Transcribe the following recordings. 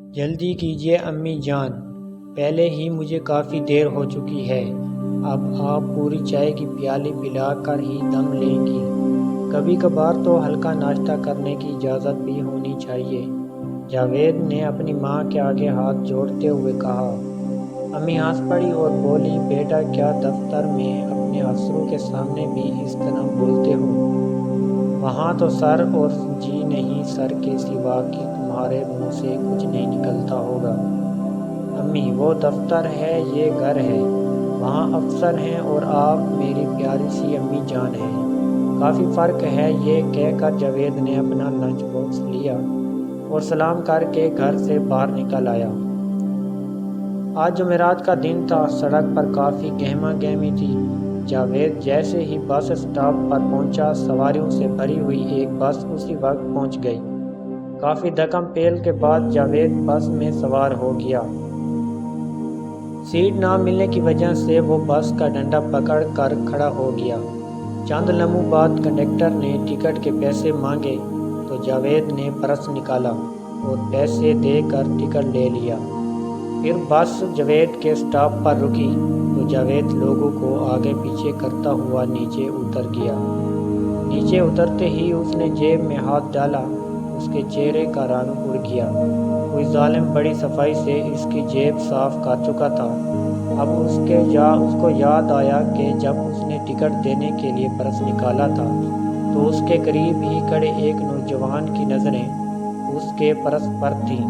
جلدی کیجیے امی جان، پہلے ہی مجھے کافی دیر ہو چکی ہے۔ اب آپ پوری چائے کی پیالی پلا کر ہی دم لیں گی؟ کبھی کبھار تو ہلکا ناشتہ کرنے کی اجازت بھی ہونی چاہیے۔ جاوید نے اپنی ماں کے آگے ہاتھ جوڑتے ہوئے کہا۔ امی ہنس پڑی اور بولی، بیٹا کیا دفتر میں اپنے افسروں کے سامنے بھی اس طرح بولتے ہو؟ وہاں تو سر اور جی نہیں سر کے سوا کہ تمہارے منہ سے کچھ نہیں نکلتا ہوگا۔ امی وہ دفتر ہے، یہ گھر ہے، وہاں افسر ہیں اور آپ میری پیاری سی امی جان ہیں، کافی فرق ہے۔ یہ کہہ کر جاوید نے اپنا لنچ باکس لیا اور سلام کر کے گھر سے باہر نکل آیا۔ آج جمعرات کا دن تھا، سڑک پر کافی گہما گہمی تھی۔ جاوید جیسے ہی بس اسٹاپ پر پہنچا، سواریوں سے بھری ہوئی ایک بس اسی وقت پہنچ گئی۔ کافی دھکم پیل کے بعد جاوید بس میں سوار ہو گیا۔ سیٹ نہ ملنے کی وجہ سے وہ بس کا ڈنڈا پکڑ کر کھڑا ہو گیا۔ چند لمحوں بعد کنڈکٹر نے ٹکٹ کے پیسے مانگے تو جاوید نے پرس نکالا اور پیسے دے کر ٹکٹ لے لیا۔ پھر بس جاوید کے اسٹاپ پر رکی تو جاوید لوگوں کو آگے پیچھے کرتا ہوا نیچے اتر گیا۔ نیچے اترتے ہی اس نے جیب میں ہاتھ ڈالا، اس کے چہرے کا رنگ اڑ گیا۔ کوئی ظالم بڑی صفائی سے اس کی جیب صاف کر چکا تھا۔ اب اس کو یاد آیا کہ جب اس نے ٹکٹ دینے کے لیے پرس نکالا تھا تو اس کے قریب ہی کھڑے ایک نوجوان کی نظریں اس کے پرس پر تھیں۔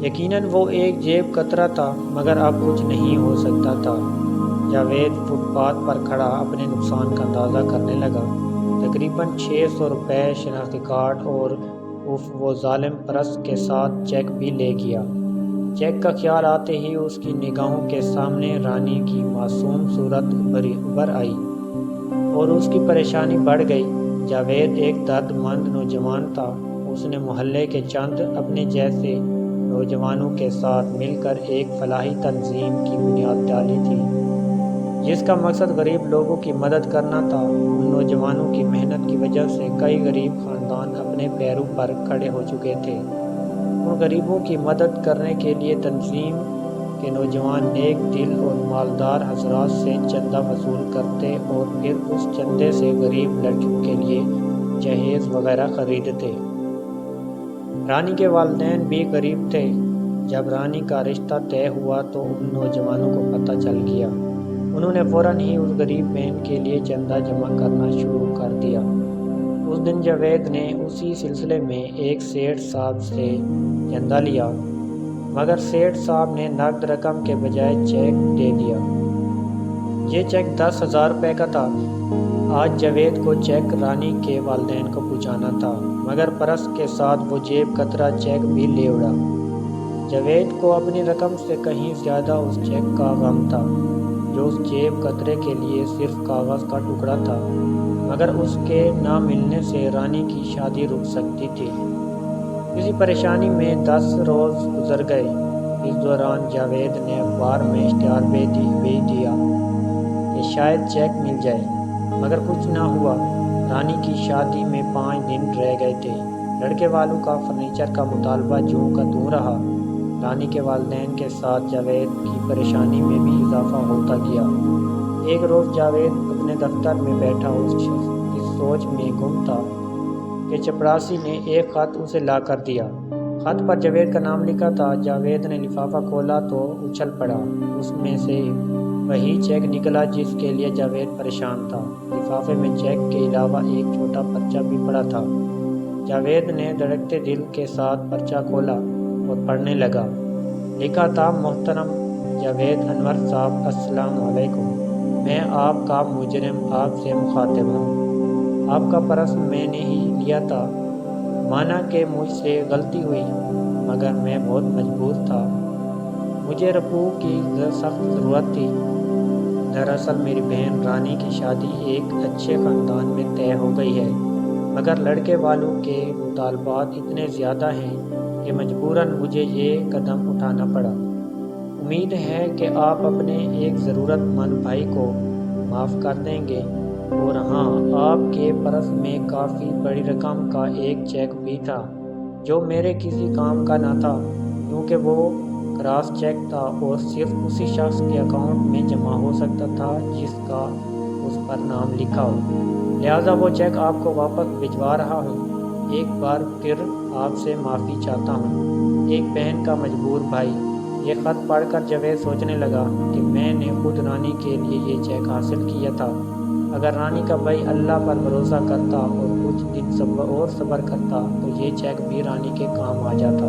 یقیناً وہ ایک جیب کترا تھا، مگر اب کچھ نہیں ہو سکتا تھا۔ جاوید فٹ پاتھ پر کھڑا اپنے نقصان کا اندازہ کرنے لگا۔ تقریباً 600 روپے، شناختی کارڈ اور وہ ظالم پرس کے ساتھ چیک بھی لے گیا۔ چیک کا خیال آتے ہی اس کی نگاہوں کے سامنے رانی کی معصوم صورت ابھر آئی اور اس کی پریشانی بڑھ گئی۔ جاوید ایک درد مند نوجوان تھا۔ اس نے محلے کے چند اپنے جیسے نوجوانوں کے ساتھ مل کر ایک فلاحی تنظیم کی بنیاد ڈالی تھی، جس کا مقصد غریب لوگوں کی مدد کرنا تھا۔ ان نوجوانوں کی محنت کی وجہ سے کئی غریب خاندان اپنے پیروں پر کھڑے ہو چکے تھے۔ ان غریبوں کی مدد کرنے کے لیے تنظیم کے نوجوان نیک دل اور مالدار حضرات سے چندہ وصول کرتے اور پھر اس چندے سے غریب لڑکیوں کے لیے جہیز وغیرہ خریدتے۔ رانی کے والدین بھی غریب تھے۔ جب رانی کا رشتہ طے ہوا تو ان نوجوانوں کو پتہ چل گیا۔ انہوں نے فوراً ہی اس غریب بہن کے لیے چندہ جمع کرنا شروع کر دیا۔ اس دن جاوید نے اسی سلسلے میں ایک سیٹھ صاحب سے چندہ لیا، مگر سیٹھ صاحب نے نقد رقم کے بجائے چیک دے دیا۔ یہ چیک 10,000 روپے کا تھا۔ آج جاوید کو چیک رانی کے والدین کو پہنچانا تھا، مگر پرس کے ساتھ وہ جیب کترا چیک بھی لے اڑا۔ جاوید کو اپنی رقم سے کہیں زیادہ اس چیک کا غم تھا، جو اس جیب کترے کے لیے صرف کاغذ کا ٹکڑا تھا، مگر اس کے نہ ملنے سے رانی کی شادی رک سکتی تھی۔ اسی پریشانی میں 10 روز گزر گئے۔ اس دوران جاوید نے اخبار میں اشتہار بھیج دیا کہ شاید چیک مل جائے، مگر کچھ نہ ہوا۔ رانی کی شادی میں 5 دن رہ گئے تھے۔ لڑکے والوں کا فرنیچر کا مطالبہ جوں کا توں رہا۔ رانی کے والدین کے ساتھ جاوید کی پریشانی میں بھی اضافہ ہوتا گیا۔ ایک روز جاوید اپنے دفتر میں بیٹھا اس سوچ میں گم تھا کہ چپڑاسی نے ایک خط اسے لا کر دیا۔ خط پر جاوید کا نام لکھا تھا۔ جاوید نے لفافہ کھولا تو اچھل پڑا۔ اس میں سے وہی چیک نکلا جس کے لیے جاوید پریشان تھا۔ لفافے میں چیک کے علاوہ ایک چھوٹا پرچہ بھی پڑا تھا۔ جاوید نے دھڑکتے دل کے ساتھ پرچہ کھولا اور پڑھنے لگا۔ لکھا تھا، محترم جاوید انور صاحب، السلام علیکم۔ میں آپ کا مجرم آپ سے مخاطب ہوں۔ آپ کا پرس میں نے ہی لیا تھا، مانا کہ مجھ سے غلطی ہوئی، مگر میں بہت مجبور تھا۔ مجھے رپو کی سخت ضرورت تھی۔ دراصل میری بہن رانی کی شادی ایک اچھے خاندان میں طے ہو گئی ہے، مگر لڑکے والوں کے مطالبات اتنے زیادہ ہیں کہ مجبوراً مجھے یہ قدم اٹھانا پڑا۔ امید ہے کہ آپ اپنے ایک ضرورت مند بھائی کو معاف کر دیں گے۔ اور ہاں، آپ کے پرس میں کافی بڑی رقم کا ایک چیک بھی تھا۔ جو میرے کسی کام کا نہ تھا، کیونکہ وہ کراس چیک تھا اور صرف اسی شخص کے اکاؤنٹ میں جمع ہو سکتا تھا جس کا اس پر نام لکھا ہو، لہٰذا وہ چیک آپ کو واپس بھجوا رہا ہوں۔ ایک بار پھر آپ سے معافی چاہتا ہوں۔ ایک بہن کا مجبور بھائی۔ یہ خط پڑھ کر جاوید سوچنے لگا کہ میں نے خود رانی کے لیے یہ چیک حاصل کیا تھا۔ اگر رانی کا بھائی اللہ پر بھروسہ کرتا اور کچھ دن صبر کرتا تو یہ چیک بھی رانی کے کام آ جاتا،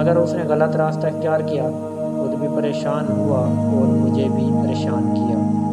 مگر اس نے غلط راستہ اختیار کیا، خود بھی پریشان ہوا اور مجھے بھی پریشان کیا۔